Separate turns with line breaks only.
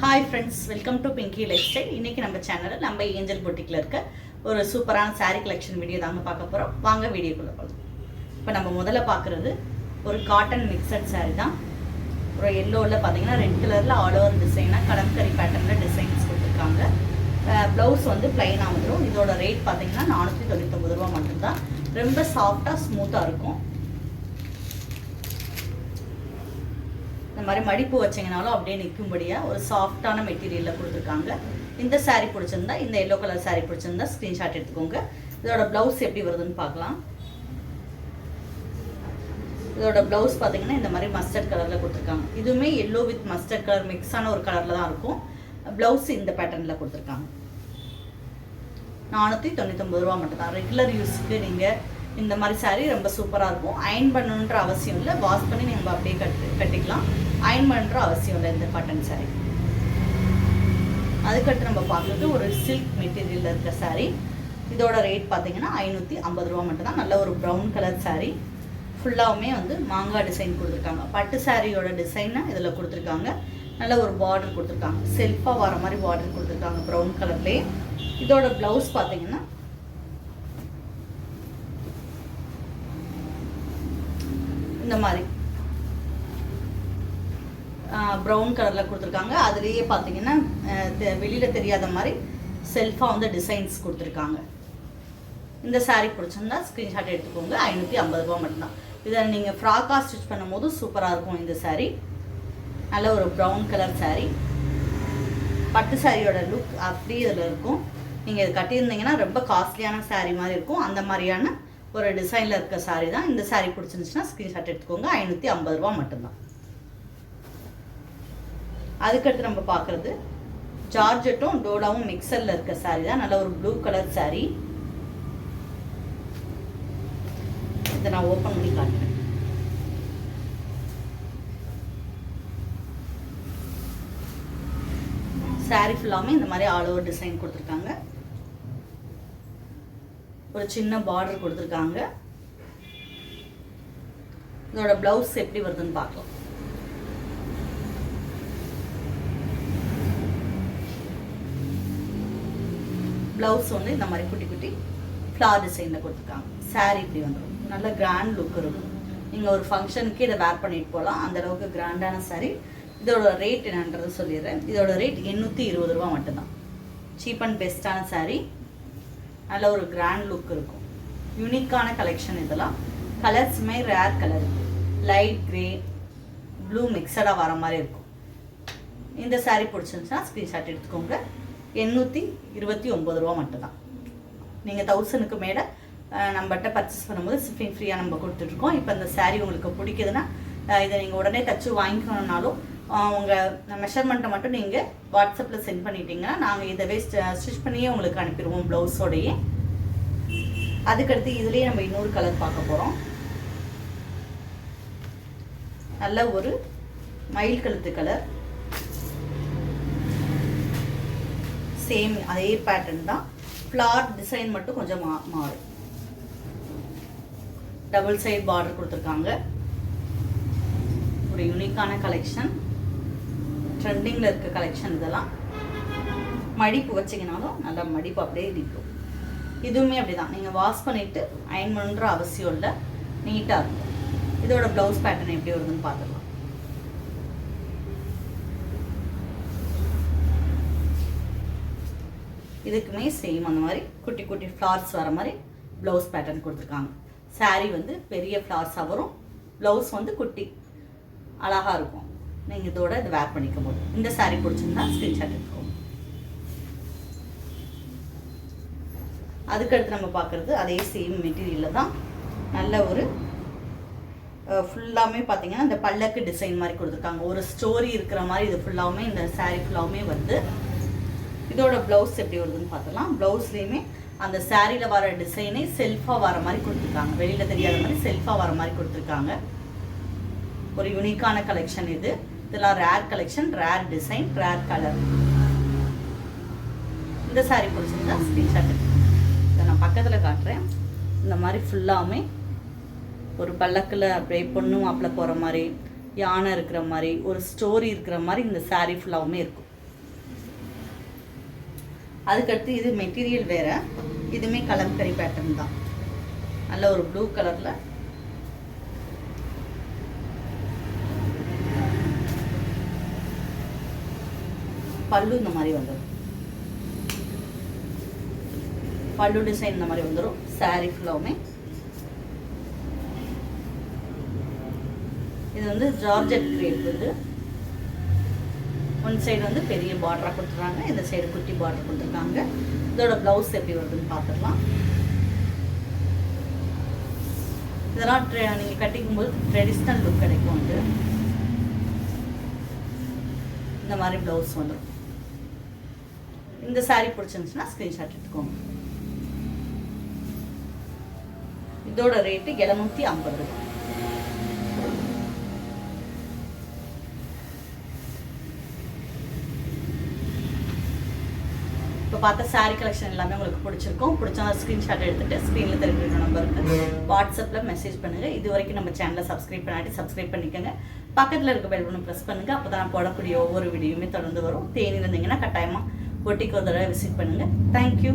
Hi friends, welcome to Pinki life style. இன்றைக்கி நம்ம சேனலில் நம்ம ஏஞ்சல் பொட்டிக்கில் இருக்க ஒரு சூப்பரான சாரீ கலெக்ஷன் வீடியோ தாங்க பார்க்க போகிறோம். வாங்க வீடியோக்குள்ளே போகலாம். இப்போ நம்ம முதல்ல பார்க்குறது ஒரு காட்டன் மிக்சட் சாரீ தான். ஒரு எல்லோவில் பார்த்தீங்கன்னா ரெட் கலரில் ஆல் ஓவர் டிசைனாக கலம்கரி பேட்டர்னில் டிசைன்ஸ் கொடுத்துருக்காங்க. ப்ளவுஸ் வந்து ப்ளைனாக வந்துடும். இதோட ரேட் பார்த்தீங்கன்னா 499 ரூபா மட்டும்தான். ரொம்ப சாஃப்டாக ஸ்மூத்தாக இருக்கும். இந்த மாதிரி மடிப்பு வச்சிங்கனாலும் அப்படியே நிற்கும்படியாக ஒரு சாஃப்டான மெட்டீரியலில் கொடுத்துருக்காங்க. இந்த சாரீ பிடிச்சிருந்தா, இந்த எல்லோ கலர் சாரீ பிடிச்சிருந்தா ஸ்க்ரீன்ஷாட் எடுத்துக்கோங்க. இதோட ப்ளவுஸ் எப்படி வருதுன்னு பார்க்கலாம். இதோட ப்ளவுஸ் பார்த்தீங்கன்னா இந்த மாதிரி மஸ்டர்ட் கலரில் கொடுத்துருக்காங்க. இதுவுமே எல்லோ வித் மஸ்டர்ட் கலர் மிக்ஸான ஒரு கலரில் தான் இருக்கும். ப்ளவுஸ் இந்த பேட்டர்னில் கொடுத்துருக்காங்க. 499 ரூபா மட்டும்தான். ரெகுலர் யூஸ்க்கு நீங்கள் இந்த மாதிரி சாரீ ரொம்ப சூப்பராக இருக்கும். அயன் பண்ணணுன்ற அவசியம் இல்லை. வாஷ் பண்ணி நம்ம அப்படியே கட்டிக்கலாம். அயன் பண்ணுற அவசியம் இல்லை இந்த காட்டன் சாரீ. அதுக்கடுத்து நம்ம பார்க்குறது ஒரு சில்க் மெட்டீரியலில் இருக்க சாரீ. இதோட ரேட் பார்த்தீங்கன்னா 550 ரூபா மட்டும்தான். நல்ல ஒரு ப்ரௌன் கலர் சாரீ. ஃபுல்லாகவுமே வந்து மாங்காய் டிசைன் கொடுத்துருக்காங்க. பட்டு சாரியோட டிசைனை இதில் கொடுத்துருக்காங்க. நல்ல ஒரு பார்டர் கொடுத்துருக்காங்க. செல்ஃபாக வர மாதிரி பார்டர் கொடுத்துருக்காங்க ப்ரௌன் கலர்லேயே. இதோட ப்ளவுஸ் பார்த்தீங்கன்னா இந்த மாதிரி ப்ரௌன் கலரில் கொடுத்துருக்காங்க. அதுலேயே பார்த்தீங்கன்னா வெளியில் தெரியாத மாதிரி செல்ஃபாக வந்து டிசைன்ஸ் கொடுத்துருக்காங்க. இந்த சாரீ பிடிச்சிருந்தா ஸ்க்ரீன்ஷாட் எடுத்துக்கோங்க. 550 ரூபா மட்டும்தான். இதை நீங்கள் ஃப்ராக்காக ஸ்டிச் பண்ணும் போது சூப்பராக இருக்கும் இந்த சாரீ. நல்ல ஒரு ப்ரௌன் கலர் சாரீ. பட்டு சாரியோட லுக் அப்படி இதில் இருக்கும். நீங்கள் இது கட்டியிருந்தீங்கன்னா ரொம்ப காஸ்ட்லியான சாரீ மாதிரி இருக்கும். அந்த மாதிரியான ஒரு டிசைனில் இருக்க சாரீ தான். இந்த சாரீ பிடிச்சிருந்துச்சுன்னா ஸ்க்ரீன்ஷாட் எடுத்துக்கோங்க. 550 ரூபா மட்டும்தான். அதுக்கடுத்து நம்ம பார்க்குறது ஜார்ஜெட்டும் டோடாவும் மிக்சரில் இருக்க சாரீ தான். நல்ல ஒரு ப்ளூ கலர் சாரீ. இதை நான் ஓப்பன் பண்ணி காட்டுறேன். சாரீ ஃபுல்லாமே இந்த மாதிரி ஆல் ஓவர் டிசைன் கொடுத்துருக்காங்க. ஒரு சின்ன பார்டர் கொடுத்துருக்காங்க. இதோட ப்ளவுஸ் எப்படி வருதுன்னு பார்க்கலாம். ப்ளவுஸ் வந்து இந்த மாதிரி குட்டி குட்டி ஃப்ளார் டிசைனில் கொடுத்துருக்காங்க. சாரீ இப்படி வந்துடும். நல்ல கிராண்ட் லுக் இருக்கும். நீங்கள் ஒரு ஃபங்க்ஷனுக்கு இதை வேர் பண்ணிட்டு போகலாம். அந்தளவுக்கு கிராண்டான சாரீ. இதோட ரேட் என்னன்றது சொல்லிடுறேன். இதோட ரேட் 820 ரூபா மட்டும்தான். சீப் அண்ட் பெஸ்ட்டான சாரீ. நல்ல ஒரு கிராண்ட் லுக் இருக்கும். யூனிக்கான கலெக்ஷன் இதெல்லாம். கலர்ஸுமே rare colour, light grey blue மிக்சடாக வர மாதிரி இருக்கும். இந்த சாரீ பிடிச்சிருந்துச்சுன்னா ஸ்க்ரீன்ஷாட் எடுத்துக்கோங்க. 829 ரூபா மட்டும்தான். நீங்கள் 1000க்கு மேலே நம்மகிட்ட பர்ச்சேஸ் பண்ணும்போது ஷிப்பிங் ஃப்ரீயாக நம்ம கொடுத்துட்ருக்கோம். இப்போ இந்த சாரீ உங்களுக்கு பிடிக்குதுன்னா இதை நீங்கள் உடனே தச்சு வாங்கிக்கணுன்னாலும் உங்கள் மெஷர்மெண்ட்டை மட்டும் நீங்கள் வாட்ஸ்அப்பில் சென்ட் பண்ணிட்டீங்கன்னா நாங்கள் இதவே ஸ்டிச் பண்ணியே உங்களுக்கு அனுப்பிடுவோம் ப்ளவுஸோடையே. அதுக்கடுத்து இதுலேயே நம்ம இன்னொரு கலர் பார்க்க போகிறோம். நல்ல ஒரு மயில் கழுத்து கலர். சேம் அதே பேட்டர்ன் தான். ஃப்ளார் டிசைன் மட்டும் கொஞ்சம் மாறும். டபுள் சைட் பார்டர் கொடுத்துருக்காங்க. ஒரு யூனிக்கான கலெக்ஷன். ட்ரெண்டிங்கில் இருக்க கலெக்ஷன் இதெல்லாம். மடிப்பு வச்சிங்கனாலும் நல்லா மடிப்பு அப்படியே நிற்கும். இதுவுமே அப்படி தான். நீங்கள் வாஷ் பண்ணிவிட்டு அயன் பண்ணுற அவசியம் இல்லை. நீட்டாக இருக்கும். இதோட ப்ளவுஸ் பேட்டர்ன் எப்படி வருதுன்னு பார்த்துக்கலாம். இதுக்குமே சேம் அந்த மாதிரி குட்டி குட்டி ஃப்ளார்ஸ் வர மாதிரி ப்ளவுஸ் பேட்டர்ன் கொடுத்துருக்காங்க. சாரீ வந்து பெரிய ஃப்ளார்ஸாக வரும். ப்ளவுஸ் வந்து குட்டி அழகாக இருக்கும். நீங்கள் இதோட இது வேர் பண்ணிக்கும் போது. இந்த சாரீ பிடிச்சிருந்தா ஸ்க்ரீன்ஷாட் எடுத்துக்கோங்க. அதுக்கடுத்து நம்ம பார்க்குறது அதே சேம் மெட்டீரியலில் தான். நல்ல ஒரு ஃபுல்லாமே பார்த்தீங்கன்னா இந்த பல்லக்கு டிசைன் மாதிரி கொடுத்துருக்காங்க. ஒரு ஸ்டோரி இருக்கிற மாதிரி இது ஃபுல்லாமே இந்த சாரீ ஃபுல்லாமே வந்து. இதோட ப்ளவுஸ் எப்படி வருதுன்னு பார்த்துக்கலாம். ப்ளவுஸ்லேயுமே அந்த சாரியில் வர டிசைனே செல்ஃபாக வர மாதிரி கொடுத்துருக்காங்க. வெளியில் தெரியாத மாதிரி செல்ஃபாக வர மாதிரி கொடுத்துருக்காங்க. ஒரு யூனிக்கான கலெக்ஷன் இது. இதெல்லாம் rare collection, rare design, rare colour. இந்த சாரீ பிடிச்சிருந்தா ஸ்க்ரீன்ஷாட். இதை நான் பக்கத்தில் காட்டுறேன். இந்த மாதிரி ஃபுல்லாமே ஒரு பல்லக்கில் அப்படியே பொண்ணு மாப்பிள்ளை போகிற மாதிரி, யானை இருக்கிற மாதிரி, ஒரு ஸ்டோரி இருக்கிற மாதிரி இந்த சாரீ ஃபுல்லாகவுமே இருக்கும். அதுக்கடுத்து இது மெட்டீரியல் வேறு, இதுவுமே கலம்கரி பேட்டர்ன் தான். நல்ல ஒரு ப்ளூ கலரில் பல்லு இந்த மாதிரி வந்துடும். பல்லு டிசைன் இந்த மாதிரி வந்துடும். சாரீ ஃபுல்லாவுமே இது வந்து ஜார்ஜெட் கிரேப் வந்து ஒன் சைடு வந்து பெரிய பார்டராக கொடுத்துருக்காங்க, இந்த சைடு குட்டி பார்டர் கொடுத்துருக்காங்க. இதோட ப்ளவுஸ் எப்படி வருதுன்னு பார்த்துடலாம். இதெல்லாம் நீங்கள் கட்டிக்கும் போது ட்ரெடிஷ்னல் லுக் கிடைக்கும். வந்து இந்த மாதிரி ப்ளவுஸ் வந்துடும். இந்த சாரீ பிடிச்சிருந்துச்சுன்னா ஸ்க்ரீன்ஷாட் எடுத்துக்கோங்க. இதோட ரேட்டு 750 ரூபாய். இப்போ பார்த்த சாரீ கலெக்ஷன் எல்லாமே உங்களுக்கு பிடிச்சிருக்கும். பிடிச்சா ஸ்க்ரீன்ஷாட் எடுத்துகிட்டு ஸ்க்ரீனில் தெரிவிக்கிற நம்பருக்கு வாட்ஸ்அப்பில் மெசேஜ் பண்ணுங்கள். இது வரைக்கும் நம்ம சேனலை சப்ஸ்கிரைப் பண்ணாட்டி சப்ஸ்கிரைப் பண்ணிக்கோங்க. பக்கத்தில் இருக்க பெல் பட்டன் ப்ரெஸ் பண்ணுங்கள். அப்போ தான் நான் போடக்கூடிய ஒவ்வொரு வீடியோவுமே தொடர்ந்து வரும். தேனி இருந்தீங்கன்னா கட்டாயமாக பொட்டிக்கு ஒரு தடவை விசிட் பண்ணுங்கள். தேங்க்யூ.